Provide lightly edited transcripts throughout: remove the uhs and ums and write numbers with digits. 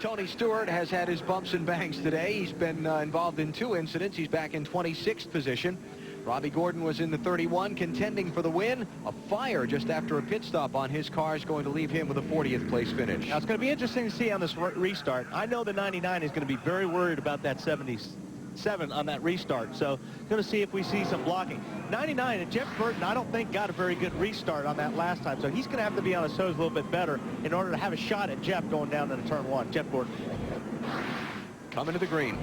Tony Stewart has had his bumps and bangs today. He's been involved in 2 incidents. He's back in 26th position. Robbie Gordon was in the 31, contending for the win. A fire just after a pit stop on his car is going to leave him with a 40th place finish. Now, it's going to be interesting to see on this restart. I know the 99 is going to be very worried about that 77 on that restart. So, going to see if we see some blocking. 99, and Jeff Burton, I don't think got a very good restart on that last time. So, he's going to have to be on his toes a little bit better in order to have a shot at Jeff going down into turn 1. Jeff Gordon. Coming to the green.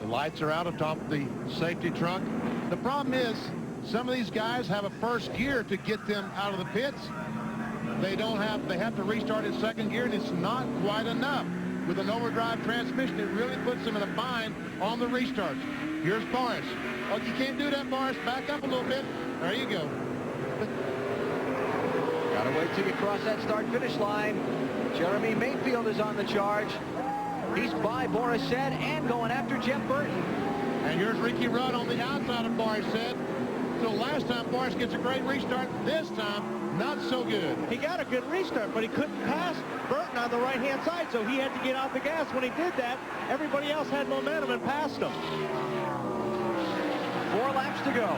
The lights are out atop the safety trunk. The problem is, some of these guys have a first gear to get them out of the pits. They have to restart in second gear, and it's not quite enough. With an overdrive transmission, it really puts them in a bind on the restarts. Here's Boris. Oh, you can't do that, Boris. Back up a little bit. There you go. Gotta wait till you cross that start-finish line. Jeremy Mayfield is on the charge. He's by Boris Said and going after Jeff Burton. And here's Ricky Rudd on the outside of Boris Said. So last time Boris gets a great restart. This time, not so good. He got a good restart, but he couldn't pass Burton on the right-hand side, so he had to get off the gas. When he did that, everybody else had momentum and passed him. 4 laps to go.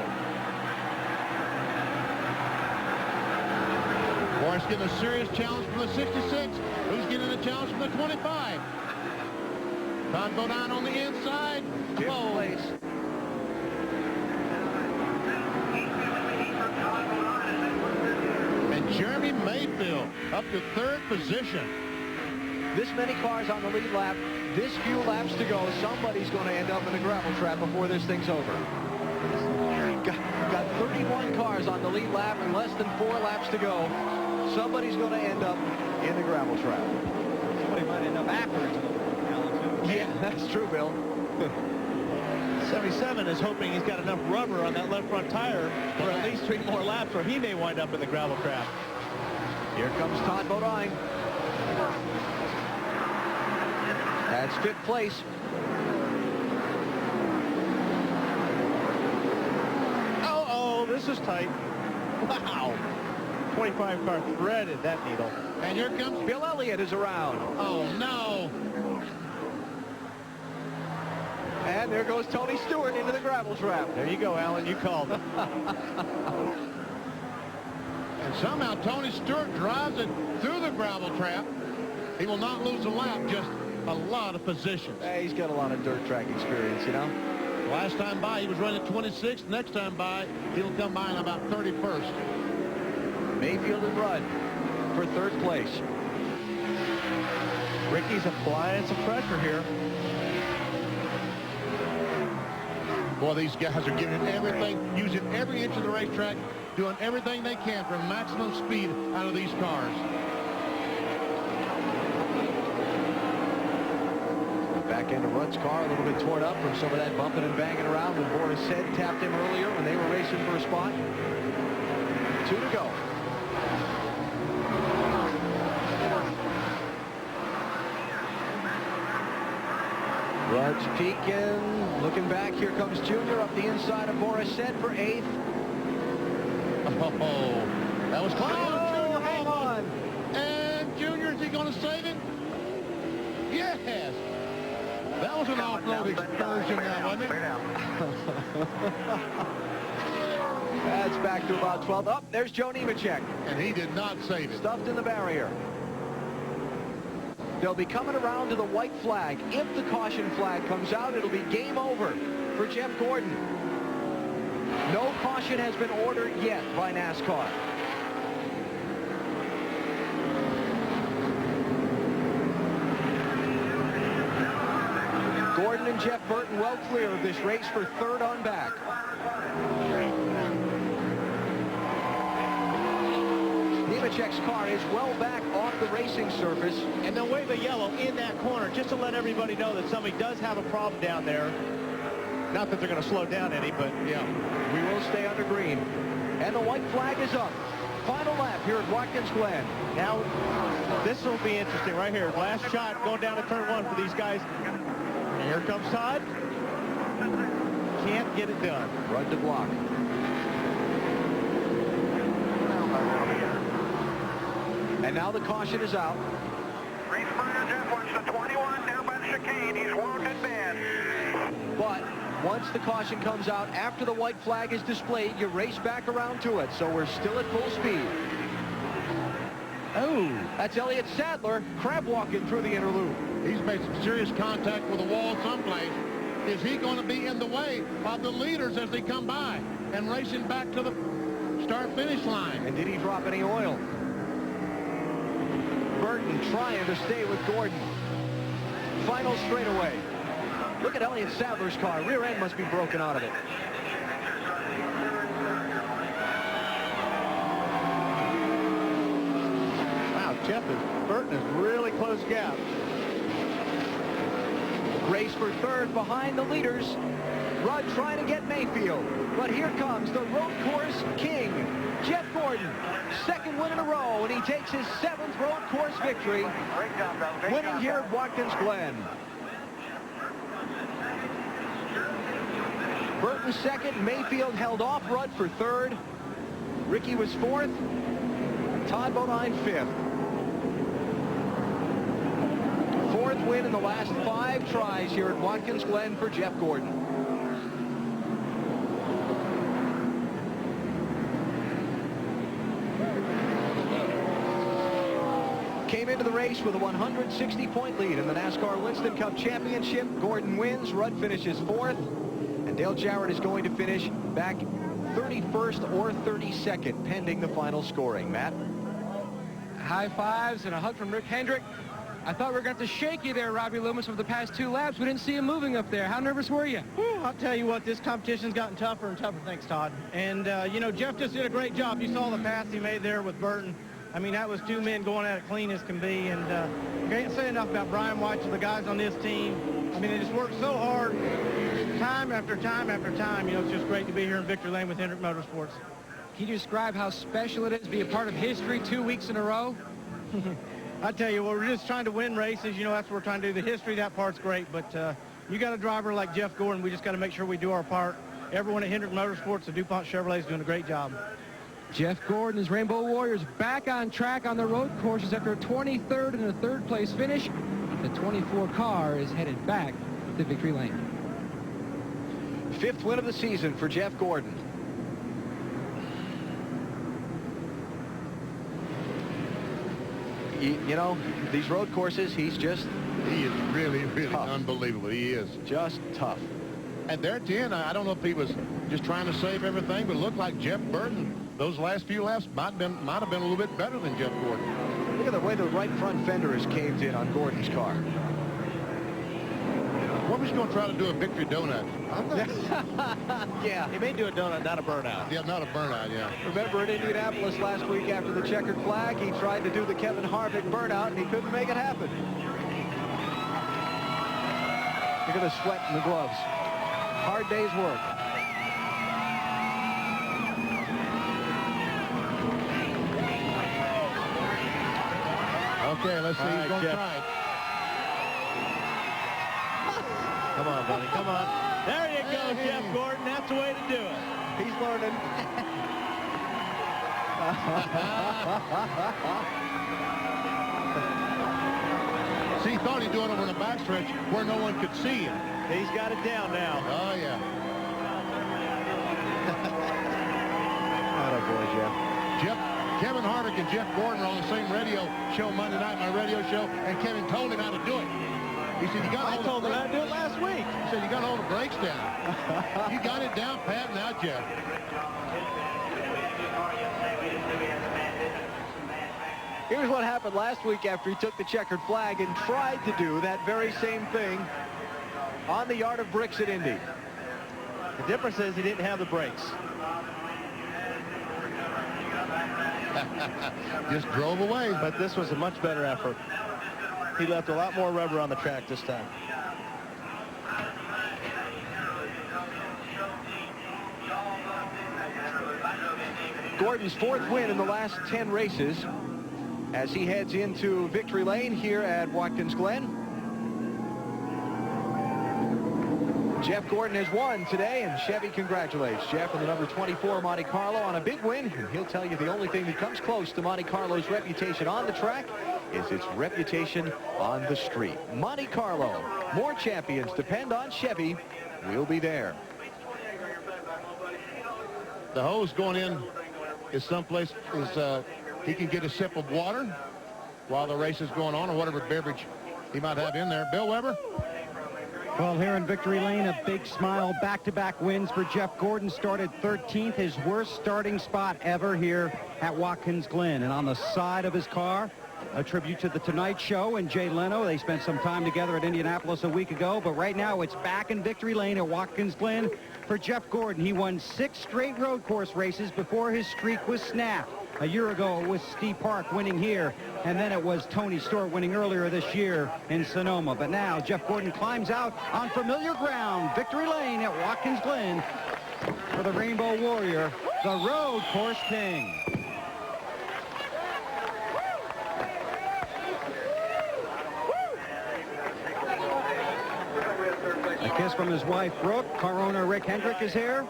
Boris getting a serious challenge from the 66. Who's getting a challenge from the 25? Todd Bodine on the inside. Fifth place. And Jeremy Mayfield up to 3rd position. This many cars on the lead lap, this few laps to go, somebody's going to end up in the gravel trap before this thing's over. Got 31 cars on the lead lap and less than 4 laps to go. Somebody's going to end up in the gravel trap. Somebody might end up afterwards. Yeah, that's true, Bill. 77 is hoping he's got enough rubber on that left front tire for at least 3 more laps, or he may wind up in the gravel trap. Here comes Todd Bodine. That's 5th place. Oh, this is tight. Wow. 25 car threaded that needle. And here comes Bill Elliott is around. Oh, no. And there goes Tony Stewart into the gravel trap. There you go, Alan. You called it. And somehow Tony Stewart drives it through the gravel trap. He will not lose a lap, just a lot of positions. Hey, he's got a lot of dirt track experience, you know. Last time by, he was running 26th. Next time by, he'll come by in about 31st. Mayfield and Rudd for 3rd place. Ricky's applying some pressure here. Boy, these guys are giving everything, using every inch of the racetrack, doing everything they can for maximum speed out of these cars. Back end of Rudd's car, a little bit torn up from some of that bumping and banging around when Boris Said tapped him earlier when they were racing for a spot. 2 to go. Rudd's peeking, looking back. Here comes Junior up the inside of Boris Said for 8th. Oh, that was close. Oh, hang on. And Junior, is he going to save it? Yes. That was an off-road excursion, that wasn't it? That's back to about 12. Up, there's Joe Nemechek. And he did not save it. Stuffed in the barrier. They'll be coming around to the white flag. If the caution flag comes out, it'll be game over for Jeff Gordon. No caution has been ordered yet by NASCAR. Gordon and Jeff Burton well clear of this race for 3rd on back. Nemechek's car is well back off the racing surface. And they'll wave a yellow in that corner just to let everybody know that somebody does have a problem down there. Not that they're going to slow down any, but yeah, we will stay under green. And the white flag is up. Final lap here at Watkins Glen. Now, this will be interesting right here. Last shot going down to turn 1 for these guys. And here comes Todd. Can't get it done. Rudd to block. And now the caution is out. Race fire, Jeff, watch the 21. chicane. He's wounded bad. But once the caution comes out, after the white flag is displayed, you race back around to it. So we're still at full speed. Oh, that's Elliott Sadler crab walking through the inner loop. He's made some serious contact with the wall someplace. Is he going to be in the way of the leaders as they come by and racing back to the start-finish line? And did he drop any oil? Burton trying to stay with Gordon. Final straightaway. Look at Elliott Sadler's car. Rear end must be broken out of it. Wow, Burton is really close gap. Race for third behind the leaders. Rudd trying to get Mayfield. But here comes the road course king, Jeff Gordon. Second win in a row, and he takes his 7th road course victory. Great job, Doug. Great Winning job, here Doug. at Watkins Glen. Burton second, Mayfield held off Rudd for third. Ricky was fourth. Todd Bodine fifth. 4th win in the last 5 tries here at Watkins Glen for Jeff Gordon. Came into the race with a 160-point lead in the NASCAR Winston Cup Championship. Gordon wins. Rudd finishes 4th. And Dale Jarrett is going to finish back 31st or 32nd, pending the final scoring. Matt? High fives and a hug from Rick Hendrick. I thought we were going to have to shake you there, Robbie Loomis, over the past 2 laps. We didn't see him moving up there. How nervous were you? I'll tell you what, this competition's gotten tougher and tougher. Thanks, Todd. And, you know, Jeff just did a great job. You saw the pass he made there with Burton. I mean, that was 2 men going at it clean as can be. And can't say enough about Brian White to the guys on this team. I mean, they just worked so hard time after time after time. You know, it's just great to be here in Victory Lane with Hendrick Motorsports. Can you describe how special it is to be a part of history 2 weeks in a row? I tell you, we're just trying to win races. You know, that's what we're trying to do. The history, that part's great. But you got a driver like Jeff Gordon. We just got to make sure we do our part. Everyone at Hendrick Motorsports, the DuPont Chevrolet, is doing a great job. Jeff Gordon, his Rainbow Warriors, back on track on the road courses after a 23rd and a 3rd place finish. The 24 car is headed back to Victory Lane. 5th win of the season for Jeff Gordon. You know, these road courses, he is really, really tough. unbelievable. He is. Just tough. And there at the end, I don't know if he was just trying to save everything, but it looked like Jeff Burton, those last few laps might have been a little bit better than Jeff Gordon. Look at the way the right front fender is caved in on Gordon's car. What was he going to try to do, a victory donut? Yeah. He may do a donut, not a burnout. Yeah, not a burnout, yeah. Remember in Indianapolis last week after the checkered flag, he tried to do the Kevin Harvick burnout, and he couldn't make it happen. Look at the sweat in the gloves. Hard day's work. Okay, let's see. He's going to try it. Come on, buddy. Come on. There you go, Jeff Gordon. That's the way to do it. He's learning. See, he thought he'd do it over the backstretch where no one could see him. He's got it down now. Oh, yeah. Attaboy, Jeff. Kevin Harvick and Jeff Gordon are on the same radio show Monday night, my radio show, and Kevin told him how to do it. He said, you got to hold told him how to do it last week. He said, you got to hold the brakes down. You got it down, pat, and out, Jeff. Here's what happened last week after he took the checkered flag and tried to do that very same thing on the yard of bricks at Indy. The difference is he didn't have the brakes. Just drove away. But this was a much better effort. He left a lot more rubber on the track this time. Gordon's 4th win in the last 10 races as he heads into Victory Lane here at Watkins Glen. Jeff Gordon has won today, and Chevy congratulates Jeff in the number 24 Monte Carlo on a big win. And he'll tell you the only thing that comes close to Monte Carlo's reputation on the track is its reputation on the street. Monte Carlo, more champions depend on Chevy. We'll be there. The hose going in is someplace he can get a sip of water while the race is going on, or whatever beverage he might have in there. Bill Weber? Well, here in Victory Lane, a big smile. Back-to-back wins for Jeff Gordon. Started 13th, his worst starting spot ever here at Watkins Glen. And on the side of his car, a tribute to The Tonight Show and Jay Leno. They spent some time together at Indianapolis a week ago, but right now it's back in Victory Lane at Watkins Glen for Jeff Gordon. He won 6 straight road course races before his streak was snapped. A year ago, it was Steve Park winning here, and then it was Tony Stewart winning earlier this year in Sonoma. But now Jeff Gordon climbs out on familiar ground, Victory Lane at Watkins Glen for the Rainbow Warrior, the road course king. A kiss from his wife, Brooke. Car owner Rick Hendrick is here.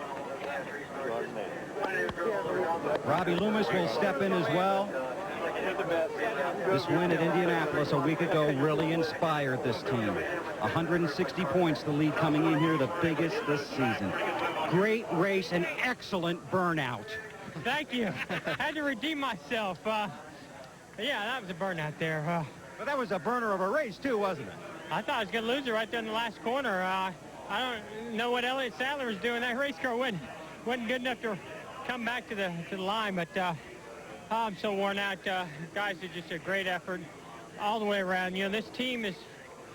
Robbie Loomis will step in as well. This win at Indianapolis a week ago really inspired this team. 160 points, the lead coming in here, the biggest this season. Great race and excellent burnout. Thank you. Had to redeem myself. Yeah, that was a burnout there. But that was a burner of a race, too, wasn't it? I thought I was going to lose it right there in the last corner. I don't know what Elliott Sadler was doing. That race car wasn't good enough to come back to the line, but I'm so worn out. Guys did just a great effort all the way around. You know, this team is,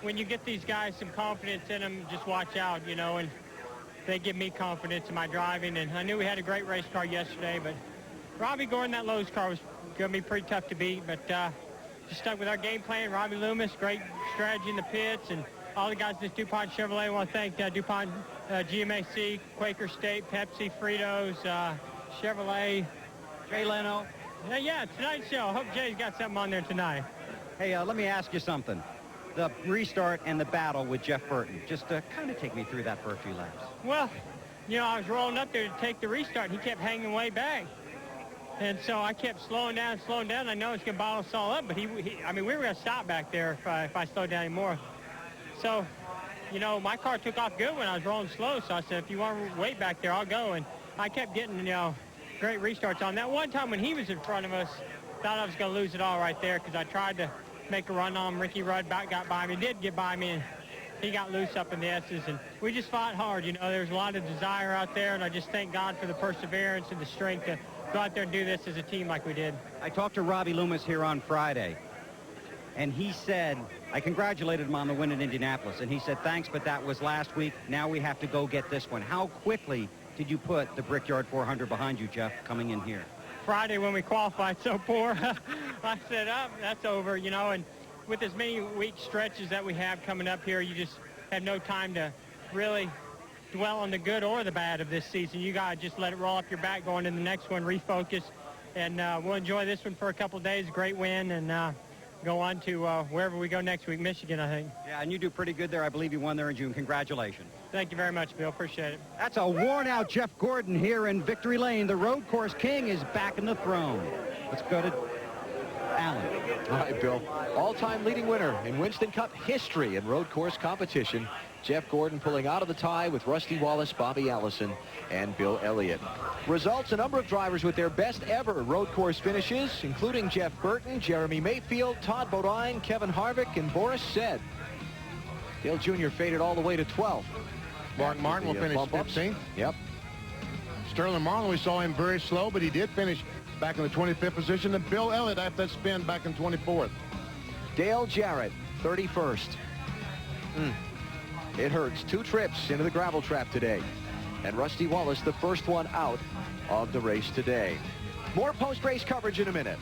when you get these guys some confidence in them, just watch out, you know, and they give me confidence in my driving. And I knew we had a great race car yesterday, but Robbie Gordon, that Lowe's car was going to be pretty tough to beat, but just stuck with our game plan. Robbie Loomis, great strategy in the pits, and all the guys in this DuPont Chevrolet. I want to thank DuPont, GMAC, Quaker State, Pepsi, Fritos, Chevrolet, Jay Leno. Yeah, Tonight Show. Hope Jay's got something on there tonight. Hey, let me ask you something. The restart and the battle with Jeff Burton. Just kind of take me through that for a few laps. Well, you know, I was rolling up there to take the restart, and he kept hanging way back. And so I kept slowing down. I know it's going to bottle us all up, but I mean, we were going to stop back there if I slowed down anymore. So, you know, my car took off good when I was rolling slow, so I said, if you want to wait back there, I'll go. And I kept getting, you know, great restarts on that. One time when he was in front of us, thought I was going to lose it all right there because I tried to make a run on him. Ricky Rudd got by me, did get by me, and he got loose up in the S's. And we just fought hard. You know, there's a lot of desire out there, and I just thank God for the perseverance and the strength to go out there and do this as a team like we did. I talked to Robbie Loomis here on Friday, and he said, I congratulated him on the win in Indianapolis, and he said, thanks, but that was last week. Now we have to go get this one. How quickly did you put the Brickyard 400 behind you, Jeff, coming in here? Friday when we qualified so poor, I said, that's over, you know, and with as many week stretches that we have coming up here, you just have no time to really dwell on the good or the bad of this season. You got to just let it roll off your back going into the next one, refocus, and we'll enjoy this one for a couple days. Great win, and go on to wherever we go next week, Michigan, I think. Yeah, and you do pretty good there. I believe you won there in June. Congratulations. Thank you very much, Bill. Appreciate it. That's a worn-out Jeff Gordon here in Victory Lane. The road course king is back in the throne. Let's go to Alan. All right, Bill. All-time leading winner in Winston Cup history in road course competition. Jeff Gordon pulling out of the tie with Rusty Wallace, Bobby Allison, and Bill Elliott. Results, a number of drivers with their best ever road course finishes, including Jeff Burton, Jeremy Mayfield, Todd Bodine, Kevin Harvick, and Boris Said. Dale Jr. faded all the way to 12th. Mark Martin will finish 15th. Yep. Sterling Marlin, we saw him very slow, but he did finish back in the 25th position. And Bill Elliott after that spin back in 24th. Dale Jarrett, 31st. It hurts. 2 trips into the gravel trap today. And Rusty Wallace, the first one out of the race today. More post-race coverage in a minute.